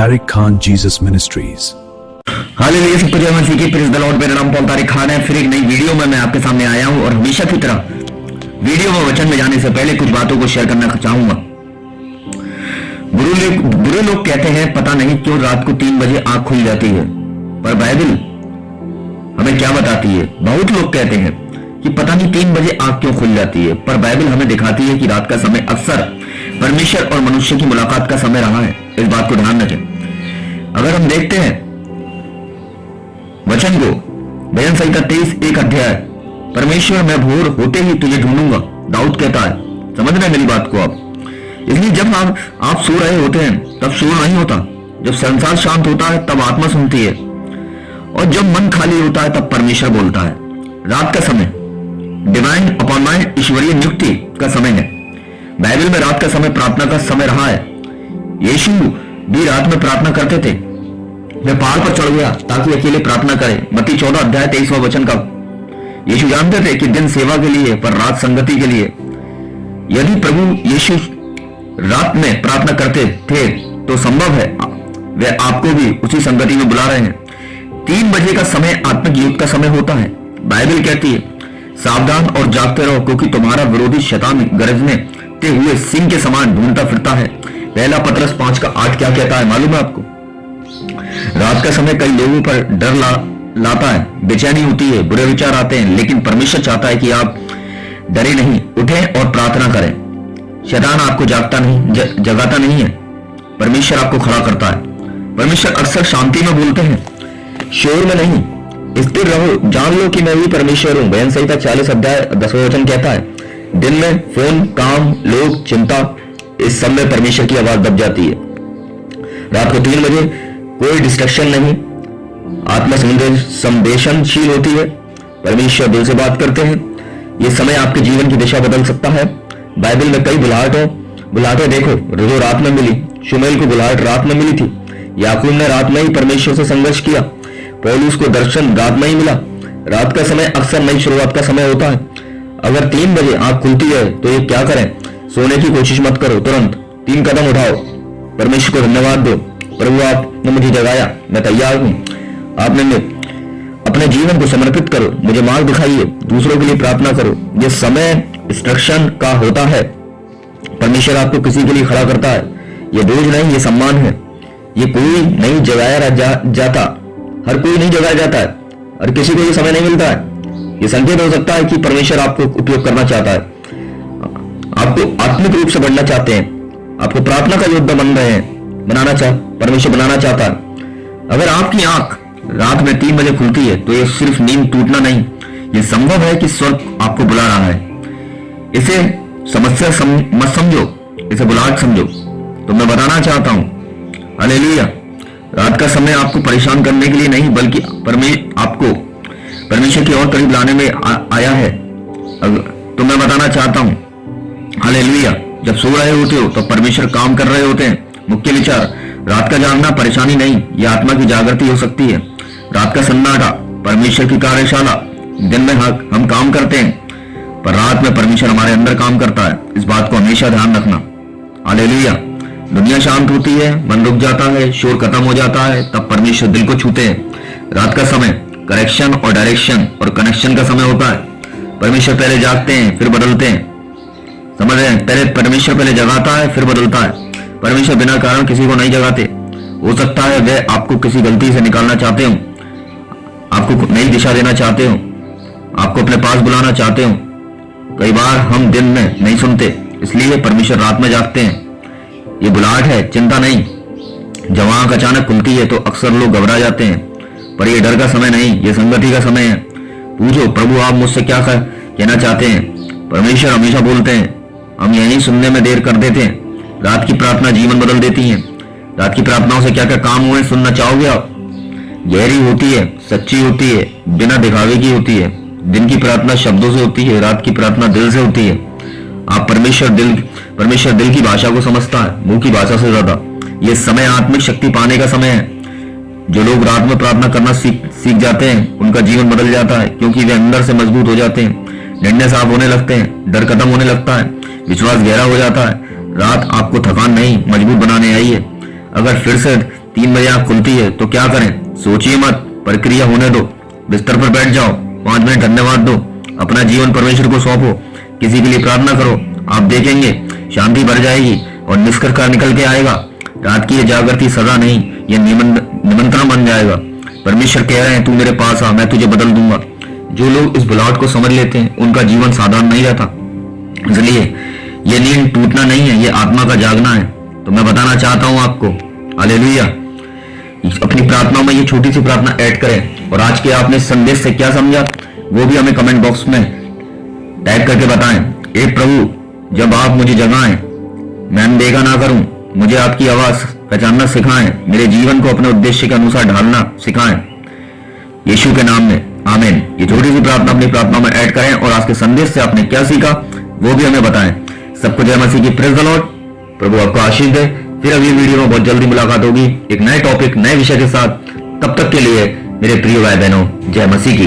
Tariq Khan Jesus Ministries। Hallelujah, सबको जय मसीह की। Praise the Lord. मेरा नाम पॉल तारिक खान है। फिर एक नई वीडियो में मैं आपके सामने आया हूं और हमेशा की तरह वीडियो में वचन में जाने से पहले कुछ बातों को शेयर करना चाहूंगा। बुरे लोग कहते हैं पता नहीं क्यों रात को 3 बजे आंख खुल जाती है, पर बाइबल हमें क्या बताती है? बहुत लोग कहते हैं कि पता नहीं 3 बजे आंख क्यों खुल जाती है, पर बाइबल हमें दिखाती है कि रात का समय अक्सर परमेश्वर और मनुष्य की मुलाकात का समय रहा है। इस बात को ध्यान रखें। अगर हम देखते हैं वचन को, भजन संहिता 23 अध्याय, परमेश्वर मैं भोर होते ही तुझे ढूंढूंगा, दाऊद कहता है। समझ रहे हैं मेरी बात को आप? इसलिए जब आप सो रहे होते हैं तब शोर नहीं होता, जब संसार शांत होता है तब आत्मा सुनती है, और जब मन खाली होता है तब परमेश्वर बोलता है। रात का समय डिवाइन अपॉइंटमेंट, ईश्वरीय नियुक्ति का समय है। बाइबल में रात का समय प्रार्थना का समय रहा है। यीशु भी रात में प्रार्थना करते थे। वह पहाड़ पर चढ़ गया ताकि अकेले प्रार्थना करे। मत्ती 14 अध्याय 23वां वचन का। यीशु जानते थे कि दिन सेवा के लिए पर रात संगति के लिए। यदि प्रभु यीशु रात में प्रार्थना करते थे तो संभव है वे आपको भी उसी संगति में बुला रहे हैं। 3 बजे का समय आत्मिक युद्ध का समय होता है। बाइबल कहती है सावधान और जागते रहो, क्योंकि तुम्हारा विरोधी शैतान गरजने हुए सिंह के समान ढूंढता फिरता है। पहला पतरस 5:8 क्या कहता है मालूम है आपको? रात का समय कई लोगों पर डर लाता है, बेचैनी होती है, बुरे विचार आते हैं, लेकिन परमेश्वर चाहता है कि आप डरे नहीं, उठें और प्रार्थना करें। शैतान आपको जगाता नहीं है, परमेश्वर आपको खड़ा करता है। परमेश्वर अक्सर शांति में बोलते हैं, शोर में नहीं। स्थिर रहो, जान लो कि मैं भी परमेश्वर हूं। भजन संहिता 40 अध्याय 10वां वचन कहता है। दिन में फोन, काम, लोग, चिंता, इस सब में परमेश्वर की आवाज दब जाती है। रात को 3 बजे कोई डिस्ट्रक्शन नहीं, आत्मा संवेदनशील होती है, परमेश्वर दिल से बात करते हैं। ये समय आपके जीवन की दिशा बदल सकता है। बाइबल में कई बुलाहटें देखो जो रात में मिली। शुमैल को बुलाहट रात में मिली थी। याकूब ने रात में ही परमेश्वर से संघर्ष किया। पौलुस को दर्शन रात में ही मिला। रात का समय अक्सर नई शुरुआत का समय होता है। अगर 3 बजे आंख खुलती है तो ये क्या करें? सोने की कोशिश मत करो, तुरंत 3 कदम उठाओ, परमेश्वर को धन्यवाद दो। प्रभु आपने मुझे जगाया, मैं तैयार हूं। आपने अपने जीवन को समर्पित करो, मुझे मार्ग दिखाइए, दूसरों के लिए प्रार्थना करो। ये समय इंस्ट्रक्शन का होता है। परमेश्वर आपको किसी के लिए खड़ा करता है। ये बोझ नहीं, ये सम्मान है। ये कोई नहीं जगाया जाता, हर कोई नहीं जगाया जाता है, और किसी को ये समय नहीं मिलता है। ये संकेत हो सकता है कि परमेश्वर आपको उपयोग करना चाहता है, आपको आत्मिक रूप से बढ़ना चाहते हैं, आपको प्रार्थना का योद्धा परमेश्वर बनाना चाहता है। अगर आपकी आंख रात में 3 बजे खुलती है तो ये सिर्फ नींद टूटना नहीं, ये संभव है कि स्वर्ग आपको बुला रहा है। इसे समस्या मत समझो, इसे बुलाहट समझो। तो मैं बताना चाहता हूं, हालेलुया, रात का समय आपको परेशान करने के लिए नहीं, बल्कि आपको परमेश्वर की ओर करीब लाने में आया है। तो मैं बताना चाहता हूं, हालेलुया, जब सो रहे होते हो तो परमेश्वर काम कर रहे होते हैं। मुख्य विचार, रात का जागना परेशानी नहीं, यह आत्मा की जागृति हो सकती है। रात का सन्नाटा परमेश्वर की कार्यशाला। दिन में हम काम करते हैं, पर रात में परमेश्वर हमारे अंदर काम करता है। इस बात को हमेशा ध्यान रखना। हालेलुया। दुनिया शांत होती है, मन रुक जाता है, शोर खत्म हो जाता है, तब परमेश्वर दिल को छूते हैं। रात का समय करेक्शन और डायरेक्शन और कनेक्शन का समय होता है। परमेश्वर पहले जागते हैं फिर बदलते हैं। समझ रहे हैं? परमेश्वर पहले जगाता है फिर बदलता है। परमेश्वर बिना कारण किसी को नहीं जगाते। हो सकता है वे आपको किसी गलती से निकालना चाहते हो, आपको नई दिशा देना चाहते हो, आपको अपने पास बुलाना चाहते हो। कई बार हम दिन में नहीं सुनते, इसलिए परमेश्वर रात में जागते हैं। ये बुलाहट है, चिंता नहीं। जब आंख अचानक खुलती है तो अक्सर लोग घबरा जाते हैं, पर यह डर का समय नहीं, यह संगति का समय है। पूछो, प्रभु आप मुझसे क्या कहना चाहते हैं? परमेश्वर हमेशा बोलते हैं, हम यही सुनने में देर कर देते हैं। रात की प्रार्थना जीवन बदल देती है। रात की प्रार्थनाओं से क्या क्या काम हुए सुनना चाहोगे आप? गहरी होती है, सच्ची होती है, बिना दिखावे की होती है। दिन की प्रार्थना शब्दों से होती है, रात की प्रार्थना दिल से होती है। आप परमेश्वर दिल की भाषा को समझता है, मुंह की भाषा से ज्यादा। यह समय आत्मिक शक्ति पाने का समय है। जो लोग रात में प्रार्थना करना सीख जाते हैं उनका जीवन बदल जाता है, क्योंकि वे अंदर से मजबूत हो जाते हैं, निर्णय साफ होने लगते हैं, डर खत्म होने लगता है, विश्वास गहरा हो जाता है। रात आपको थकान नहीं मजबूत बनाने आई है। अगर फिर से 3 बजे आंख खुलती है तो क्या करें? सोचिए मत, प्रक्रिया होने दो। बिस्तर पर बैठ जाओ, 5 मिनट धन्यवाद दो, अपना जीवन परमेश्वर को सौंपो, किसी के लिए प्रार्थना करो। आप देखेंगे शांति बढ़ जाएगी और निष्कर्ष निकल के आएगा। रात की ये जागृति सजा नहीं, ये निमंत्रण बन जाएगा। परमेश्वर कह रहे हैं तू मेरे पास आ, मैं तुझे बदल दूंगा। जो लोग इस बुलाहट को समझ लेते हैं उनका जीवन साधारण नहीं रहता। इसलिए ये नींद टूटना नहीं है, ये आत्मा का जागना है। तो मैं बताना चाहता हूं आपको, हालेलुया, अपनी प्रार्थनाओं में ये छोटी सी प्रार्थना ऐड करें। और आज के आपने संदेश से क्या समझा वो भी हमें कमेंट बॉक्स में टाइप करके बताएं। हे प्रभु, जब आप मुझे जगाएं, मैं अनदेखा ना करूं, मुझे आपकी आवाज पहचानना सिखाएं, मेरे जीवन को अपने उद्देश्य के अनुसार ढालना सिखाएं, यीशु के नाम में, आमीन। ये छोटी सी प्रार्थना अपनी प्रार्थना में ऐड करें और आज के संदेश से आपने क्या सीखा वो भी हमें बताएं। सबको जय मसीह की, प्रेज द लॉर्ड। प्रभु आपको आशीष दे। फिर अगली वीडियो में बहुत जल्दी मुलाकात होगी एक नए टॉपिक, नए विषय के साथ। तब तक के लिए मेरे प्रिय भाई बहनों, जय मसीह की।